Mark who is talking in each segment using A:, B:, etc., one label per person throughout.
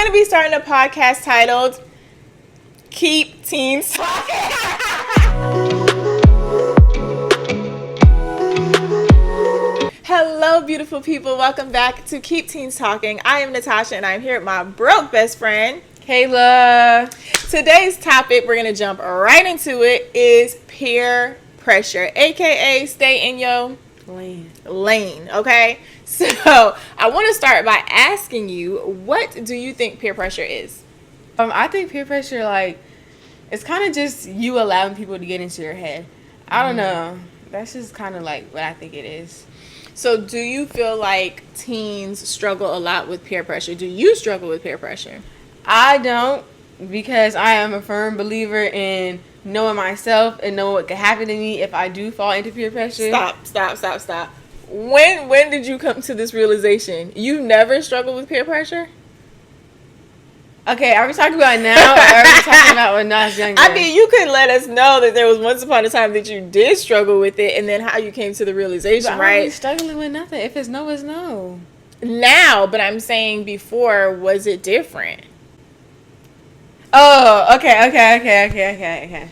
A: going to be starting a podcast titled Keep Teens Talking. Hello, beautiful people. Welcome back to Keep Teens Talking. I am Natasha, and I'm here with my broke best friend,
B: Kayla.
A: Today's topic, we're going to jump right into it, is peer pressure, aka stay in your lane, okay? So I want to start by asking you, what do you think peer pressure is?
B: I think peer pressure, it's kind of just you allowing people to get into your head. I don't know. That's just kind of like what I think it is.
A: So do you feel like teens struggle a lot with peer pressure? Do you struggle with peer pressure?
B: I don't, because I am a firm believer in knowing myself and knowing what could happen to me if I do fall into peer pressure.
A: Stop. When did you come to this realization? You never struggled with peer pressure?
B: Okay, are we talking about now or are we talking about when I was younger?
A: I mean, you could let us know that there was once upon a time that you did struggle with it and then how you came to the realization,
B: but
A: right?
B: I'm struggling with nothing. If it's no, it's no.
A: Now, but I'm saying before, was it different?
B: Oh, okay.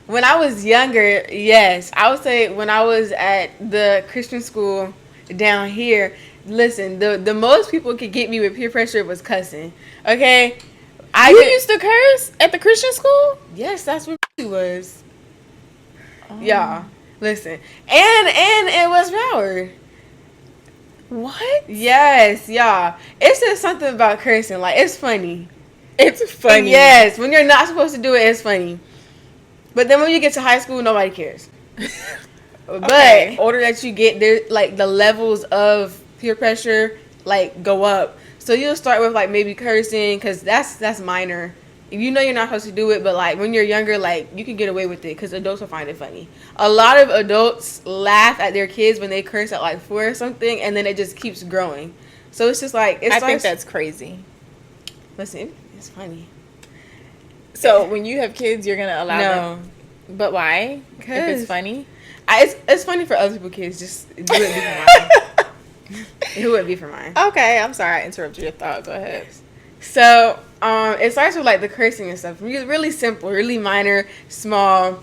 B: When I was younger, yes. I would say when I was at the Christian school down here, listen, the most people could get me with peer pressure was cussing. Okay?
A: You used to curse at the Christian school?
B: Yes, that's what it was. Oh. Yeah. Listen. And it was Broward.
A: What?
B: Yes, y'all. It's just something about cursing. Like, it's funny.
A: It's funny.
B: Yes. When you're not supposed to do it, it's funny. But then when you get to high school, nobody cares. But
A: Okay.
B: older that you get, there like the levels of peer pressure go up. So you'll start with maybe cursing, because that's minor. You know you're not supposed to do it, but when you're younger, you can get away with it because adults will find it funny. A lot of adults laugh at their kids when they curse at 4 or something, and then it just keeps growing. So it's just I
A: think that's crazy.
B: Listen, it's funny.
A: So when you have kids, you're gonna allow
B: No.
A: them? But why? If it's funny?
B: It's funny for other people's kids. Just it wouldn't be for mine. It wouldn't be for mine.
A: Okay, I'm sorry I interrupted your thought. Go ahead.
B: So it starts with the cursing and stuff. Really simple, really minor, small,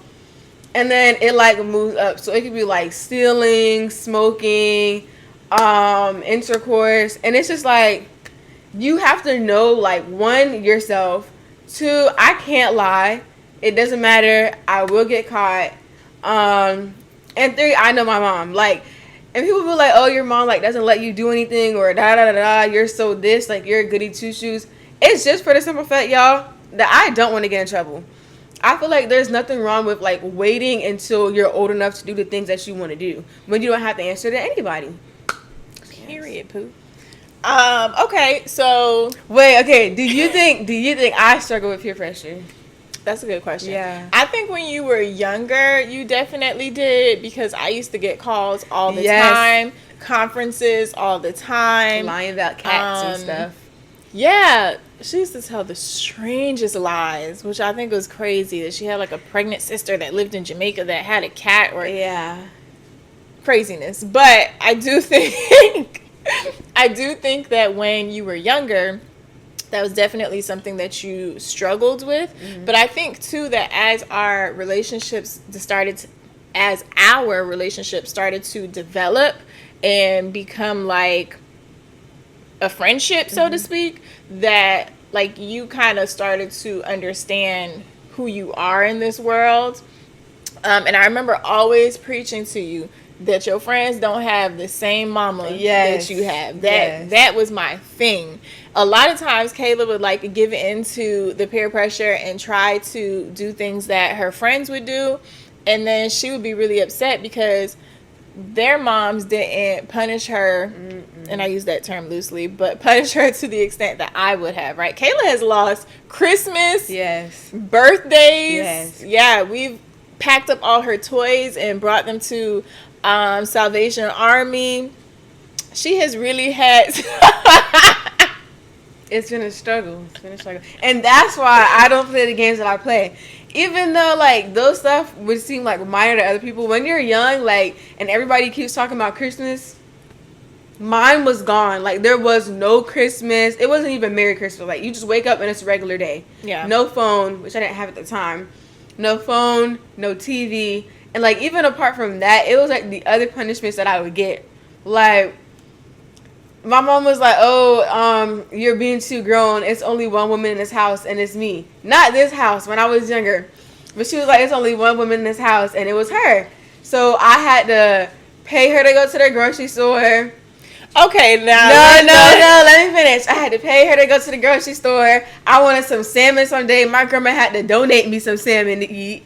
B: and then it moves up. So it could be stealing, smoking, intercourse, and it's just you have to know one, yourself. 2, I can't lie. It doesn't matter. I will get caught. And 3, I know my mom. And people be like, oh, your mom doesn't let you do anything, or da da da da. You're so this, you're a goody two shoes. It's just for the simple fact, y'all, that I don't want to get in trouble. I feel like there's nothing wrong with waiting until you're old enough to do the things that you want to do when you don't have to answer to anybody.
A: Period, poo. Okay, so
B: wait, okay. Do you think I struggle with peer pressure?
A: That's a good question.
B: Yeah.
A: I think when you were younger, you definitely did, because I used to get calls all the time, conferences all the time.
B: Lying about cats and stuff.
A: Yeah. She used to tell the strangest lies, which I think was crazy, that she had a pregnant sister that lived in Jamaica that had a cat, or craziness. But I do think that when you were younger, that was definitely something that you struggled with. Mm-hmm. But I think too that as our relationships started to develop and become a friendship, so to speak, that you kind of started to understand who you are in this world. And I remember always preaching to you that your friends don't have the same mama that you have. That was my thing. A lot of times Kayla would give into the peer pressure and try to do things that her friends would do, and then she would be really upset because their moms didn't punish her, and I use that term loosely, but punish her to the extent that I would have, right? Kayla has lost Christmas, birthdays. Yeah, we've packed up all her toys and brought them to Salvation Army. She has really had
B: It's been a struggle. And that's why I don't play the games that I play. Even though, those stuff would seem, minor to other people. When you're young, and everybody keeps talking about Christmas, Mine was gone. Like, there was no Christmas. It wasn't even Merry Christmas. Like, you just wake up and it's a regular day.
A: Yeah.
B: No phone, which I didn't have at the time. No phone, no TV. And, like, even apart from that, it was, like, the other punishments that I would get. Like, my mom was like, oh, you're being too grown. It's only one woman in this house, and it's me. Not this house, when I was younger. But she was like, it's only one woman in this house, and it was her. So I had to pay her to go to the grocery store.
A: Okay, now.
B: No, let me finish. I had to pay her to go to the grocery store. I wanted some salmon someday. My grandma had to donate me some salmon to eat.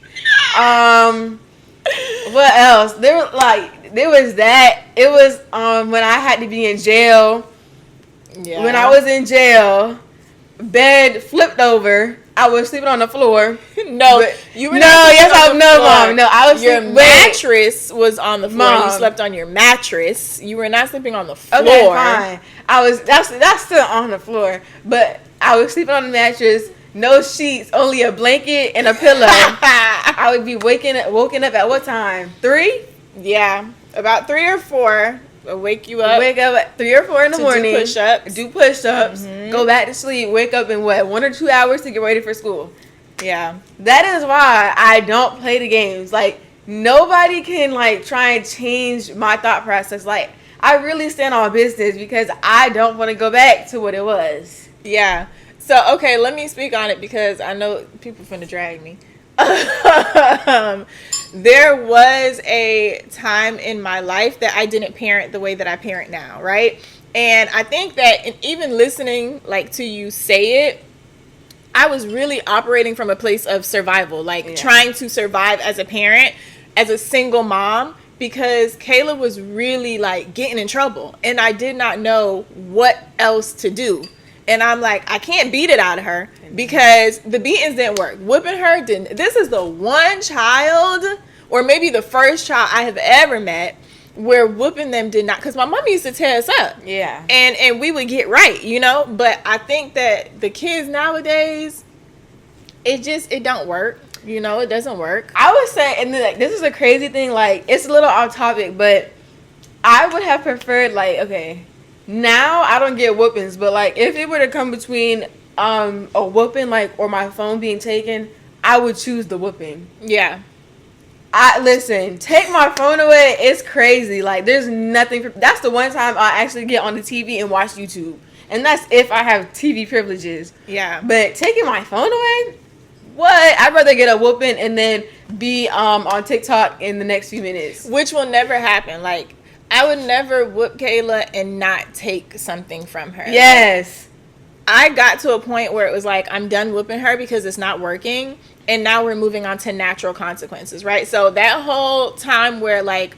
B: What else? There was that. It was when I had to be in jail.
A: Yeah.
B: When I was in jail, bed flipped over. I was sleeping on the floor.
A: No,
B: but,
A: you were
B: no,
A: not
B: yes,
A: sleeping on the
B: no,
A: floor.
B: Mom. No, I was
A: your
B: sleeping.
A: mattress was on the floor.
B: Mom.
A: You slept on your mattress. You were not sleeping on the floor.
B: Okay, fine. That's still on the floor, but I was sleeping on the mattress. No sheets, only a blanket and a pillow. I would be woken up at what time? 3?
A: Yeah, about 3 or 4. I'll wake you up.
B: Wake up at 3 or 4 in the morning.
A: Do push-ups.
B: Do push-ups. Go back to sleep. Wake up in 1 or 2 hours to get ready for school.
A: Yeah.
B: That is why I don't play the games. Like, nobody can, like, try and change my thought process. Like, I really stand on business because I don't want to go back to what it was.
A: Yeah. So, okay, let me speak on it because I know people finna drag me. There was a time in my life that I didn't parent the way that I parent now, right? And I think that even listening, like, to you say it, I was really operating from a place of survival, like trying to survive as a parent, as a single mom, because Kayla was really, like, getting in trouble, and I did not know what else to do. And I'm like, I can't beat it out of her because the beatings didn't work. Whooping her didn't. This is the one child, or maybe the first child I have ever met, where whooping them did not. Because my mom used to tear us up.
B: Yeah.
A: And we would get right, you know. But I think that the kids nowadays, it don't work. You know, it doesn't work.
B: I would say, and then, like, this is a crazy thing. Like, it's a little off topic, but I would have preferred, like, okay, now I don't get whoopings, but, like, if it were to come between a whooping, like, or my phone being taken, I would choose the whooping.
A: Yeah.
B: Listen, take my phone away. It's crazy. Like, there's nothing. That's the one time I actually get on the TV and watch YouTube, and that's if I have TV privileges.
A: Yeah.
B: But taking my phone away, what? I'd rather get a whooping and then be on TikTok in the next few minutes.
A: Which will never happen. Like, I would never whoop Kayla and not take something from her.
B: Yes.
A: I got to a point where it was like, I'm done whooping her because it's not working. And now we're moving on to natural consequences, right? So that whole time where, like,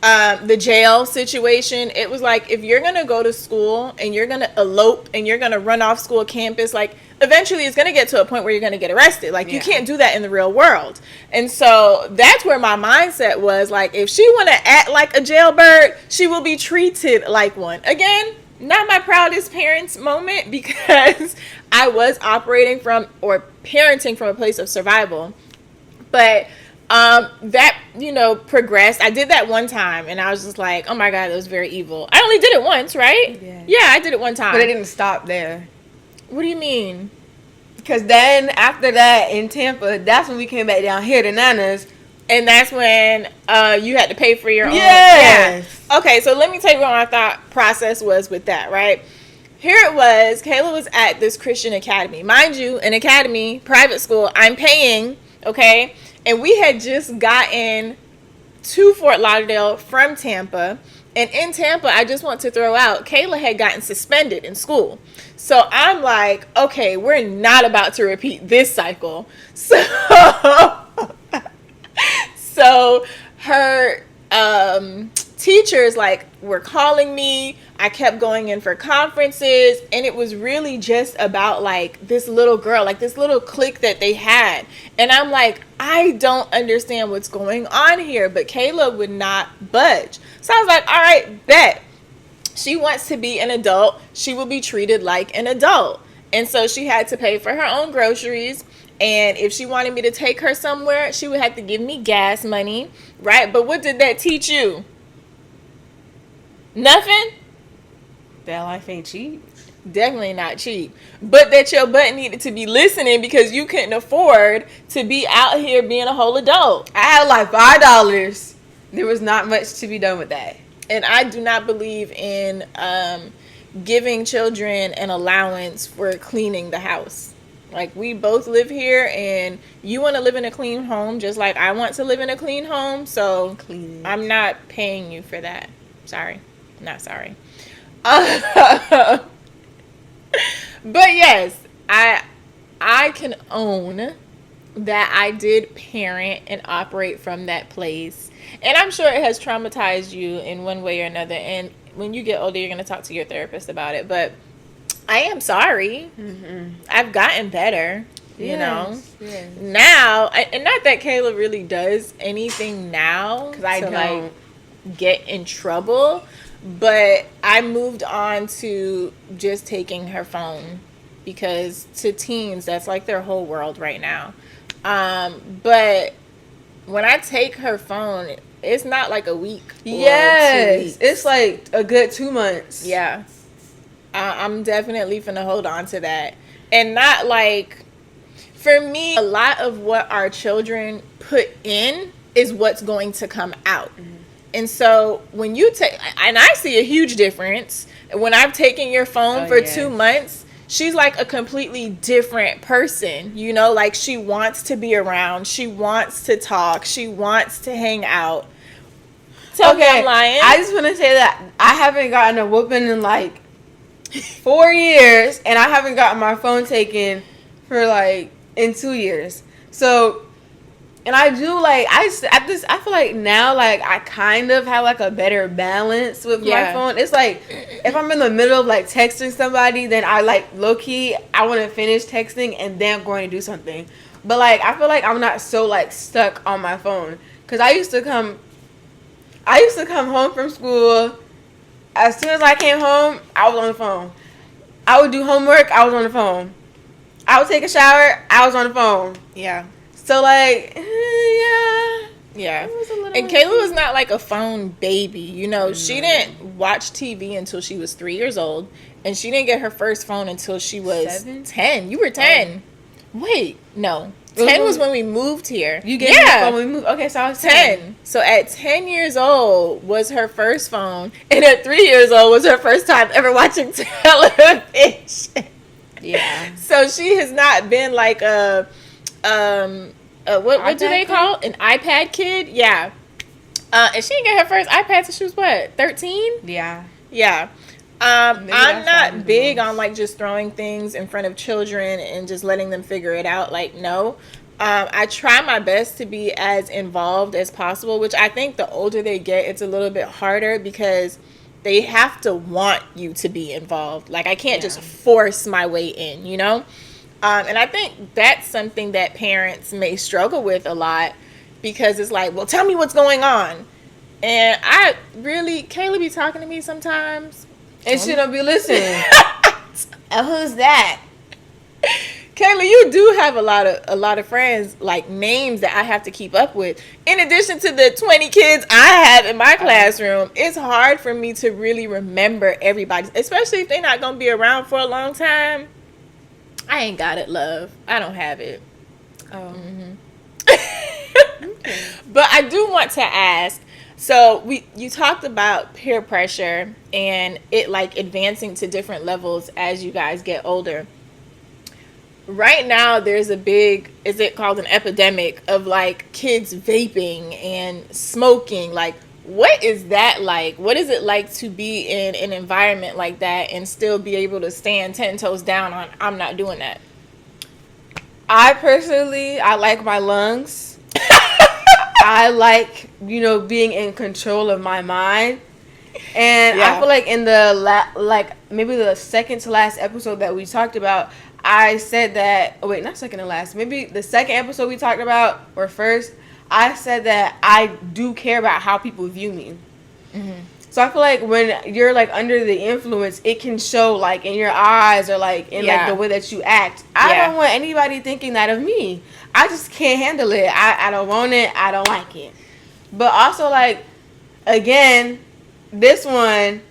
A: the jail situation, it was like, if you're going to go to school and you're going to elope and you're going to run off school campus, like, eventually it's going to get to a point where you're going to get arrested. Like, you can't do that in the real world. And so that's where my mindset was, like, if she want to act like a jailbird, she will be treated like one. Again, not my proudest parents moment because I was operating from, or parenting from, a place of survival. But that, you know, progressed. I did that one time and I was just like, oh my God, that was very evil. I only did it once, right? Yeah, I did it one time.
B: But it didn't stop there.
A: What do you mean?
B: Because then after that in Tampa, that's when we came back down here to Nana's.
A: And that's when you had to pay for your own.
B: Yes.
A: Yeah. Okay, so let me tell you what my thought process was with that, right? Here it was, Kayla was at this Christian academy. Mind you, an academy, private school, I'm paying, okay? And we had just gotten to Fort Lauderdale from Tampa. And in Tampa, I just want to throw out, Kayla had gotten suspended in school. So I'm like, okay, we're not about to repeat this cycle. So her teachers, like, were calling me. I kept going in for conferences, and it was really just about, like, this little girl, like, this little clique that they had. And I'm like, I don't understand what's going on here, but Kayla would not budge. So I was like, all right, bet. She wants to be an adult. She will be treated like an adult. And so she had to pay for her own groceries. And if she wanted me to take her somewhere, she would have to give me gas money, right? But what did that teach you? Nothing?
B: That life ain't cheap.
A: Definitely not cheap. But that your butt needed to be listening because you couldn't afford to be out here being a whole adult.
B: I had like $5. There was not much to be done with that.
A: And I do not believe in giving children an allowance for cleaning the house. Like, we both live here, and you want to live in a clean home just like I want to live in a clean home. So
B: Clean.
A: I'm not paying you for that. Sorry. Not sorry. But yes, I can own that I did parent and operate from that place. And I'm sure it has traumatized you in one way or another. And when you get older, you're going to talk to your therapist about it. But I am sorry.
B: Mm-hmm.
A: I've gotten better, you know.
B: Yes.
A: Now, and not that Kayla really does anything now.
B: Because I don't.
A: Like, get in trouble. But I moved on to just taking her phone. Because to teens, that's like their whole world right now. But when I take her phone, it's not like a week. Or 2
B: Yes.
A: weeks.
B: It's like a good 2 months.
A: Yeah. I'm definitely finna hold on to that. And not like, for me, a lot of what our children put in is what's going to come out. Mm-hmm. And so when you take, and I see a huge difference when I've taken your phone for 2 months. She's like a completely different person, you know, like she wants to be around. She wants to talk. She wants to hang out. Tell me I'm lying.
B: I just want to say that I haven't gotten a whooping in like 4 years, and I haven't gotten my phone taken for like in 2 years. So, and I do like, I feel like now, like, I kind of have like a better balance with my phone. It's like, if I'm in the middle of like texting somebody, then I like low key, I want to finish texting and then I'm going to do something. But like, I feel like I'm not so like stuck on my phone. Cause I used to come home from school. As soon as I came home, I was on the phone. I would do homework, I was on the phone. I would take a shower, I was on the phone.
A: Yeah.
B: So, like,
A: yeah. And Kayla was not like a phone baby. You know, she didn't watch TV until she was 3 years old. And she didn't get her first phone until she was 10. You were 10. Oh. Wait, no. 10 was when we moved here.
B: You gave me the phone when we moved? Okay, so I was 10.
A: So at 10 years old was her first phone. And at 3 years old was her first time ever watching television.
B: Yeah.
A: So she has not been like a what do they call it? An iPad kid? Yeah. And she didn't get her first iPad till she was what, 13?
B: Yeah.
A: Yeah. I'm not big on like just throwing things in front of children and just letting them figure it out. Like, no. I try my best to be as involved as possible, which I think the older they get, it's a little bit harder because they have to want you to be involved. Like, I can't just force my way in, you know? And I think that's something that parents may struggle with a lot because it's like, well, tell me what's going on. And I really, Kayla be talking to me sometimes.
B: And she don't be listening. Who's that?
A: Kayla, you do have a lot of friends, like names that I have to keep up with. In addition to the 20 kids I have in my classroom, it's hard for me to really remember everybody, especially if they're not going to be around for a long time. I ain't got it, love. I don't have it.
B: Oh.
A: Mm-hmm. Okay. But I do want to ask, so you talked about peer pressure and it like advancing to different levels as you guys get older. Right now there's a big, is it called an epidemic of like kids vaping and smoking? Like, what is that like? What is it like to be in an environment like that and still be able to stand 10 toes down on, I'm not doing that?
B: I personally, I like my lungs. I like, being in control of my mind. And I feel like in the, maybe the second to last episode that we talked about, I said that, not second to last, maybe the second episode we talked about, or first, I said that I do care about how people view me. Mm-hmm. So I feel like when you're like under the influence, it can show like in your eyes or like in like the way that you act. I don't want anybody thinking that of me. I just can't handle it. I don't want it. I don't like it. But also like, again, this one,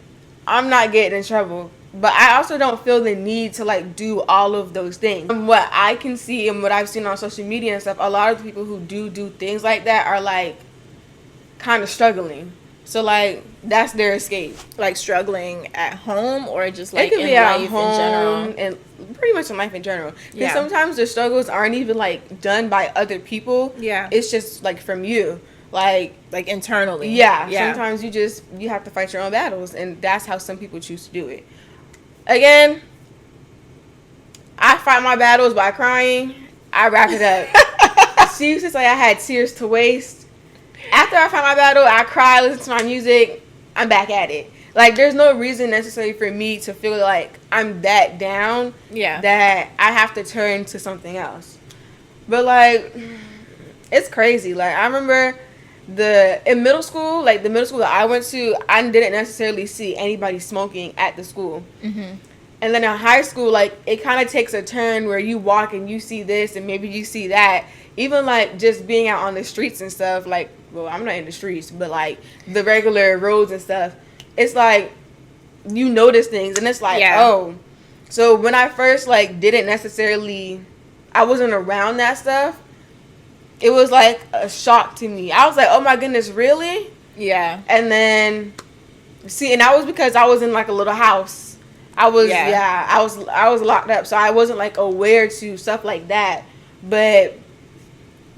B: I'm not getting in trouble. But I also don't feel the need to like do all of those things. From what I can see and what I've seen on social media and stuff, a lot of the people who do things like that are like kind of struggling. So like that's their escape.
A: Like struggling at home or just like
B: It could
A: in
B: be at
A: life
B: home
A: in general.
B: and pretty much in life in general. Because
A: Yeah.
B: sometimes the struggles aren't even like done by other people.
A: Yeah.
B: It's just like from you. Like
A: Internally.
B: yeah. Sometimes you have to fight your own battles, and that's how some people choose to do it. Again, I fight my battles by crying. I wrap it up. She used to say I had tears to waste. After I fight my battle, I cry, listen to my music. I'm back at it. Like, there's no reason necessarily for me to feel like I'm that down that I have to turn to something else. But, like, it's crazy. Like, I remember in middle school, like the middle school that I went to, I didn't necessarily see anybody smoking at the school.
A: Mm-hmm.
B: And then in high school, like, it kind of takes a turn where you walk and you see this and maybe you see that. Even, like, just being out on the streets and stuff, like, well, I'm not in the streets, but, like, the regular roads and stuff, it's like, you notice things, and it's like, oh. So when I first, like, didn't necessarily, I wasn't around that stuff, it was, like, a shock to me. I was like, oh, my goodness, really?
A: Yeah.
B: And then, see, and that was because I was in, like, a little house. I was locked up, so I wasn't, like, aware to stuff like that. But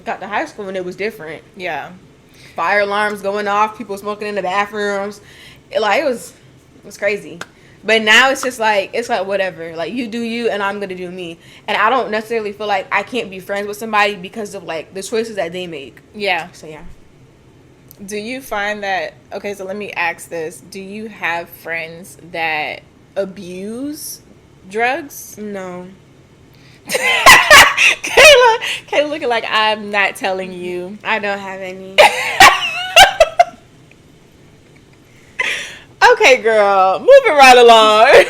B: got to high school and it was different.
A: Yeah.
B: Fire alarms going off, people smoking in the bathrooms. It was crazy. But now it's just like, whatever. Like, you do you and I'm going to do me. And I don't necessarily feel like I can't be friends with somebody because of, like, the choices that they make.
A: Yeah.
B: So, yeah.
A: Do you find that, okay, so let me ask this. Do you have friends that abuse drugs?
B: No.
A: Kayla looking like I'm not telling you.
B: I don't have any.
A: Okay, girl, moving right along.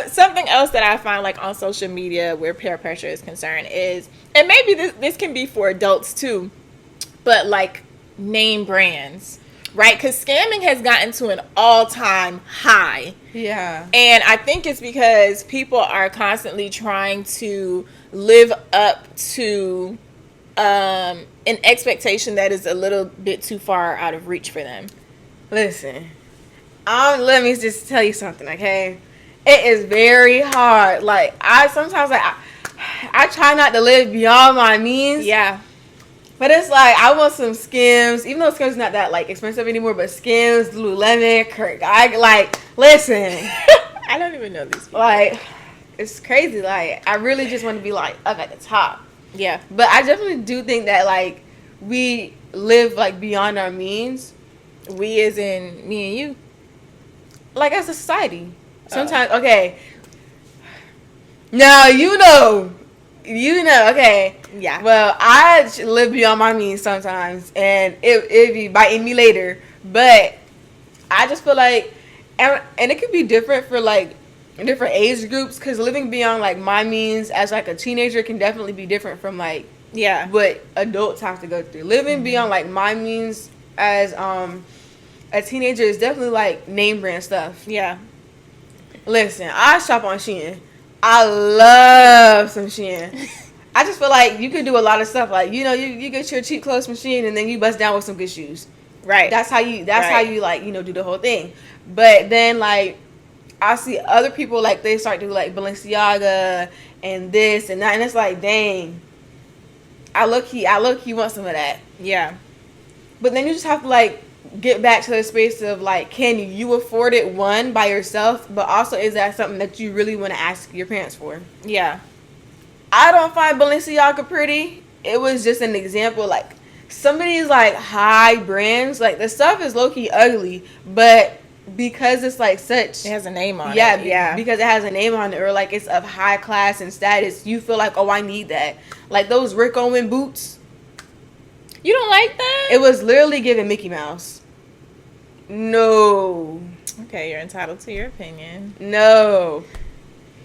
A: Something else that I find like on social media where peer pressure is concerned is, and maybe this can be for adults too, but like name brands, right? Because scamming has gotten to an all-time high.
B: Yeah.
A: And I think it's because people are constantly trying to live up to an expectation that is a little bit too far out of reach for them.
B: Listen, let me just tell you something, okay? It is very hard. Like, I try not to live beyond my means.
A: Yeah.
B: But it's like, I want some Skims, even though Skims not that, like, expensive anymore, but Skims, Lululemon, Kirk, listen.
A: I don't even know these people.
B: Like, it's crazy. Like, I really just want to be, like, up at the top.
A: Yeah.
B: But I definitely do think that, like, we live, like, beyond our means.
A: We as in me and you?
B: Like, as a society. Sometimes, okay. Now, you know, okay.
A: Yeah.
B: Well, I live beyond my means sometimes, and it be biting me later. But I just feel like, and it could be different for, like, different age groups, because living beyond, like, my means as, like, a teenager can definitely be different from, like,
A: yeah,
B: what adults have to go through. Living beyond, like, my means as a teenager is definitely, like, name brand stuff.
A: Yeah.
B: Listen, I shop on Shein. I love some Shein. I just feel like you could do a lot of stuff. Like, you know, you get your cheap clothes from Shein and then you bust down with some good shoes.
A: Right.
B: That's how you like, you know, do the whole thing. But then, like, I see other people, like, they start to do, like, Balenciaga and this and that. And it's like, dang. I low-key want some of that.
A: Yeah.
B: But then you just have to, like, get back to the space of, like, can you afford it, one, by yourself, but also is that something that you really want to ask your parents for?
A: Yeah.
B: I don't find Balenciaga pretty. It was just an example. Like, some of these, like, high brands, like, the stuff is low-key ugly, but because it's, like, such...
A: It has a name on it.
B: Yeah, because it has a name on it, or, like, it's of high class and status, you feel like, oh, I need that. Like, those Rick Owens boots...
A: You don't like that?
B: It was literally giving Mickey Mouse. No.
A: Okay, you're entitled to your opinion.
B: No.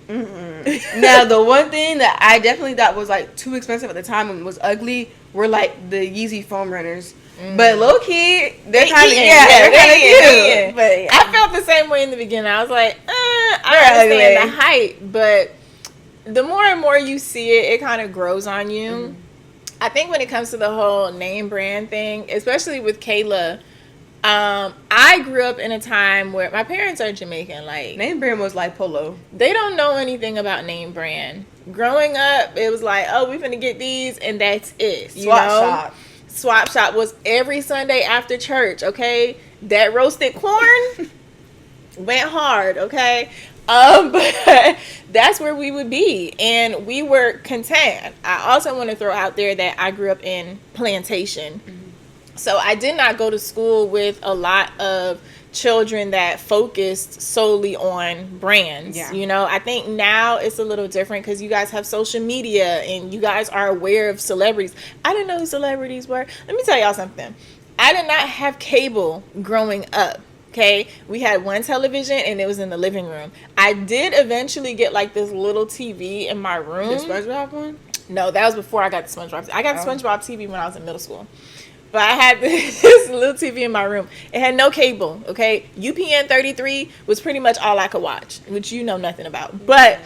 B: Now, the one thing that I definitely thought was like too expensive at the time and was ugly were like the Yeezy foam runners. But low key, they're kind of they're kind of cute. But yeah.
A: I felt the same way in the beginning. I was like, I understand the hype, but the more and more you see it, it kind of grows on you. I think when it comes to the whole name brand thing, especially with Kayla, I grew up in a time where my parents are Jamaican. Like,
B: name brand was like Polo.
A: They don't know anything about name brand. Growing up, it was like, oh, we finna get these, and that's it. Swap shop was every Sunday after church. Okay, that roasted corn went hard. Okay. But that's where we would be, and we were content. I also want to throw out there that I grew up in plantation. So I did not go to school with a lot of children that focused solely on brands.
B: Yeah.
A: You know, I think now it's a little different because you guys have social media and you guys are aware of celebrities. I didn't know who celebrities were. Let me tell y'all something. I did not have cable growing up. Okay, we had one television and it was in the living room. I did eventually get like this little TV in my room.
B: The SpongeBob one?
A: No, that was before I got the SpongeBob. I got the SpongeBob TV when I was in middle school. But I had this little TV in my room. It had no cable, okay? UPN 33 was pretty much all I could watch, which you know nothing about. But,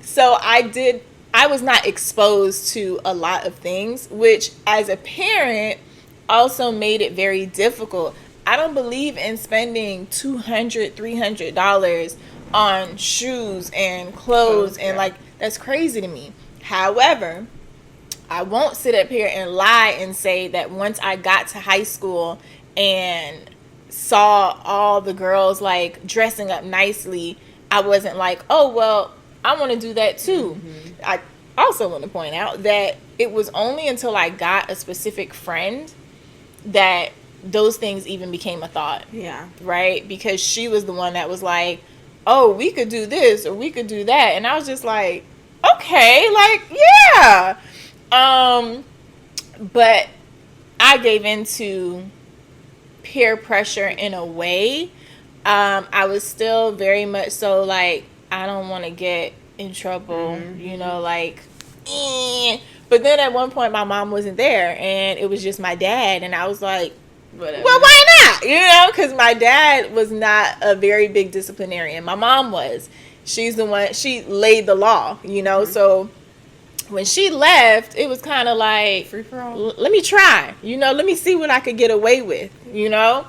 A: so I was not exposed to a lot of things, which as a parent also made it very difficult. I don't believe in spending $200, $300 on shoes and clothes, and like, that's crazy to me. However, I won't sit up here and lie and say that once I got to high school and saw all the girls like dressing up nicely, I wasn't like, oh, well, I want to do that too. I also want to point out that it was only until I got a specific friend that those things even became a thought.
B: Yeah.
A: Right? Because she was the one that was like, oh, we could do this or we could do that. And I was just like, okay, like, yeah. But I gave into peer pressure in a way. I was still very much so like, I don't want to get in trouble, you know, like, But then at one point my mom wasn't there and it was just my dad, and I was like, whatever. Well, why not? You know, because my dad was not a very big disciplinarian. My mom was. She's the one, she laid the law, you know, so when she left, it was kind of like,
B: free for all.
A: Let me try, you know, let me see what I could get away with, you know.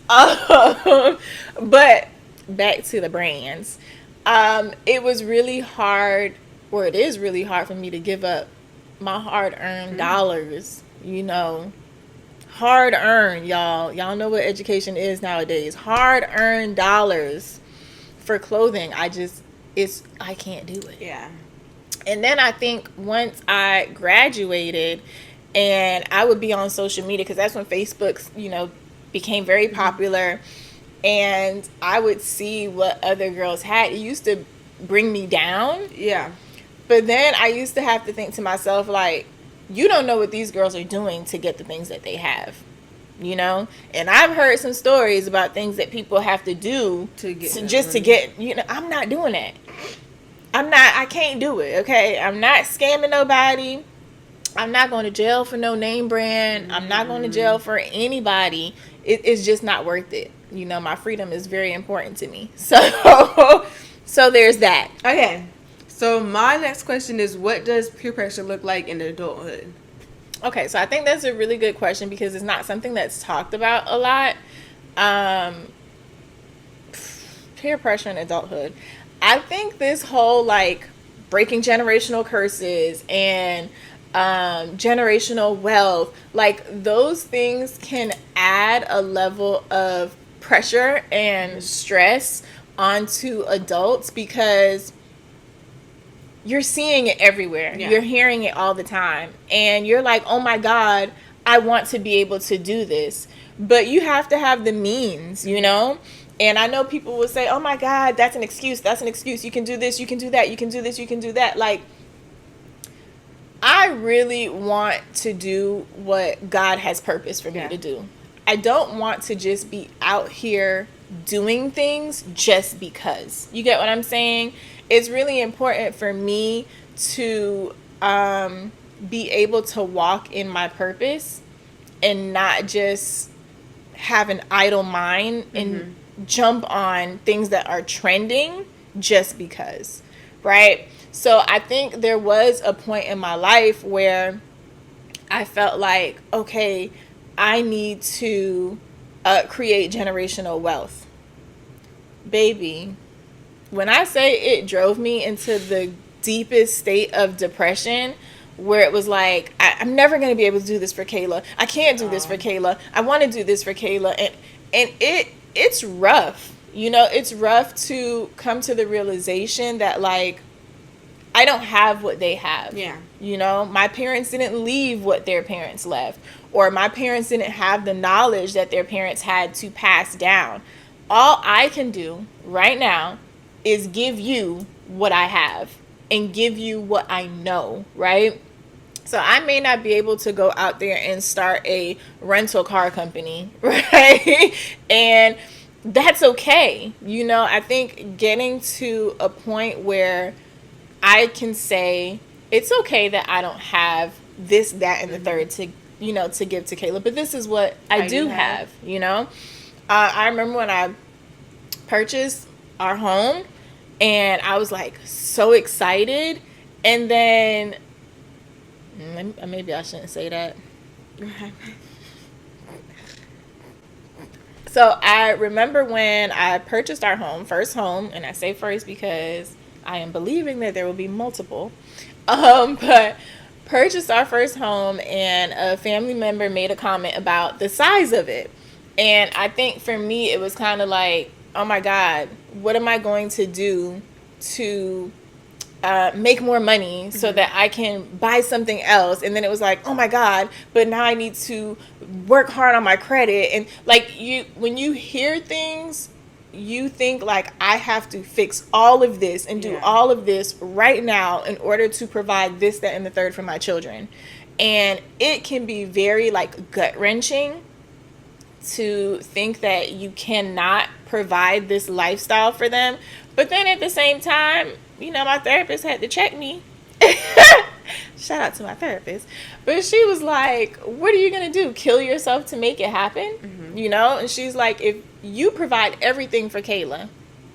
A: But back to the brands. It was really hard, or it is really hard for me to give up my hard-earned dollars, you know. Hard-earned, y'all. Y'all know what education is nowadays. Hard-earned dollars for clothing. I can't do it.
B: Yeah.
A: And then I think once I graduated and I would be on social media, because that's when Facebook, you know, became very popular, and I would see what other girls had. It used to bring me down.
B: Yeah.
A: But then I used to have to think to myself, like, you don't know what these girls are doing to get the things that they have, you know? And I've heard some stories about things that people have to do to get, you know, I'm not doing that. I can't do it, okay? I'm not scamming nobody. I'm not going to jail for no name brand. I'm not going to jail for anybody. It's just not worth it. You know, my freedom is very important to me. So there's that.
B: Okay. So my next question is, what does peer pressure look like in adulthood?
A: Okay, so I think that's a really good question because it's not something that's talked about a lot. Peer pressure in adulthood. I think this whole like breaking generational curses and generational wealth, like those things can add a level of pressure and stress onto adults because you're seeing it everywhere. Yeah. You're hearing it all the time. And you're like, oh my God, I want to be able to do this. But you have to have the means, you know? And I know people will say, oh my God, that's an excuse. That's an excuse. You can do this. You can do that. You can do this. You can do that. Like, I really want to do what God has purpose for me to do. I don't want to just be out here doing things just because. You get what I'm saying? It's really important for me to be able to walk in my purpose and not just have an idle mind and jump on things that are trending just because, right? So I think there was a point in my life where I felt like, okay, I need to create generational wealth. Baby, when I say it drove me into the deepest state of depression, where it was like, I'm never going to be able to do this for Kayla. I can't do this for Kayla. I want to do this for Kayla. And it's rough. You know, it's rough to come to the realization that, like, I don't have what they have.
B: Yeah.
A: You know, my parents didn't leave what their parents left, or my parents didn't have the knowledge that their parents had to pass down. All I can do right now is give you what I have and give you what I know, right? So I may not be able to go out there and start a rental car company, right? And that's okay. You know, I think getting to a point where I can say, it's okay that I don't have this, that, and the third to, you know, to give to Kayla, but this is what I do have, you know? I remember when I purchased our home and I was like so excited, and then maybe I shouldn't say that. So I remember when I purchased our first home, and I say first because I am believing that there will be multiple, but purchased our first home, and a family member made a comment about the size of it. And I think for me, it was kind of like, oh my God, what am I going to do to make more money so that I can buy something else? And then it was like, oh my God, but now I need to work hard on my credit. And like, when you hear things, you think like, I have to fix all of this and do all of this right now in order to provide this, that, and the third for my children. And it can be very like gut-wrenching to think that you cannot provide this lifestyle for them. But then at the same time, you know, my therapist had to check me. Shout out to my therapist. But she was like, what are you going to do? Kill yourself to make it happen? Mm-hmm. You know? And she's like, if you provide everything for Kayla,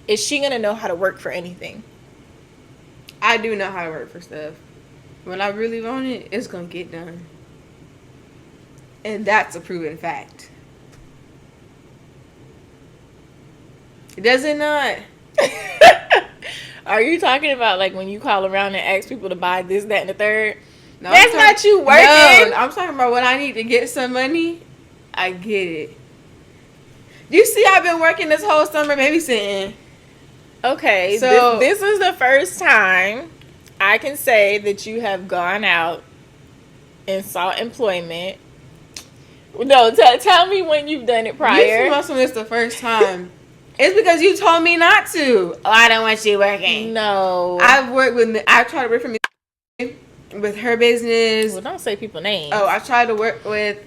A: is she going to know how to work for anything?
B: I do know how to work for stuff. When I really want it, it's going to get done. And that's a proven fact. Does it not?
A: Are you talking about like when you call around and ask people to buy this, that, and the third?
B: No,
A: that's not you working.
B: No, I'm talking about when I need to get some money, I get it. You see, I've been working this whole summer babysitting.
A: Okay, so this is the first time I can say that you have gone out and sought employment. No, tell me when you've done it prior.
B: You must have missed the first time. It's because you told me not to. Oh, I don't want you working.
A: No.
B: I tried to work for me with her business.
A: Well, don't say people's names.
B: Oh, I tried to work with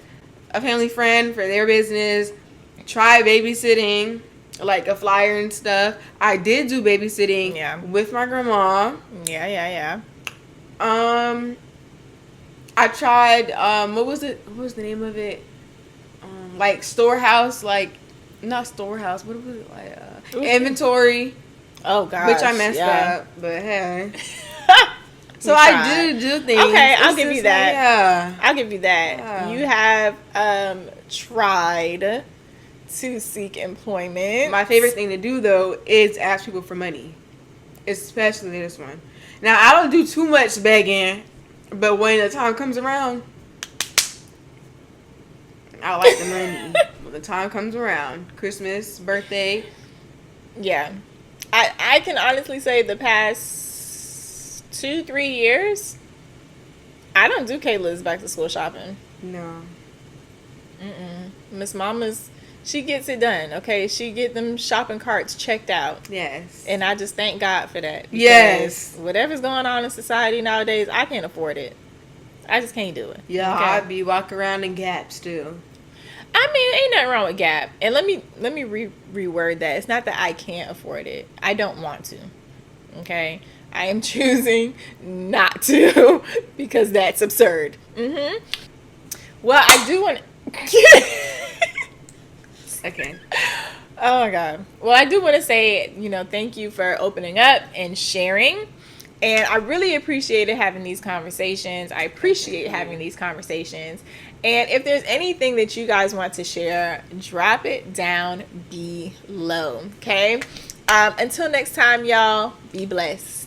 B: a family friend for their business. Try babysitting, like a flyer and stuff. I did do babysitting with my grandma.
A: Yeah.
B: I tried, what was the name of it? Like storehouse, like, not storehouse, what was it, like, inventory.
A: Oh, gosh.
B: Which I messed up, but hey. So I do things.
A: Okay, I'll give you that.
B: Yeah.
A: I'll give you that. Yeah. You have tried to seek employment.
B: My favorite thing to do, though, is ask people for money. Especially this one. Now, I don't do too much begging, but when the time comes around, I like the money. When the time comes around, Christmas, birthday.
A: Yeah. I can honestly say the past 2-3 years, I don't do Kayla's back to school shopping.
B: No.
A: Miss Mama's, she gets it done, okay? She get them shopping carts checked out.
B: Yes.
A: And I just thank God for that.
B: Yes.
A: Whatever's going on in society nowadays, I can't afford it. I just can't do it.
B: Yeah,
A: okay?
B: I'd be walking around in Gap still.
A: I mean, ain't nothing wrong with Gap. And let me reword that. It's not that I can't afford it. I don't want to. Okay? I am choosing not to because that's absurd. Well, I do want
B: Okay.
A: Oh my God. Well, I do want to say, thank you for opening up and sharing. And I really appreciated having these conversations. I appreciate having these conversations. And if there's anything that you guys want to share, drop it down below. Okay? Until next time, y'all, be blessed.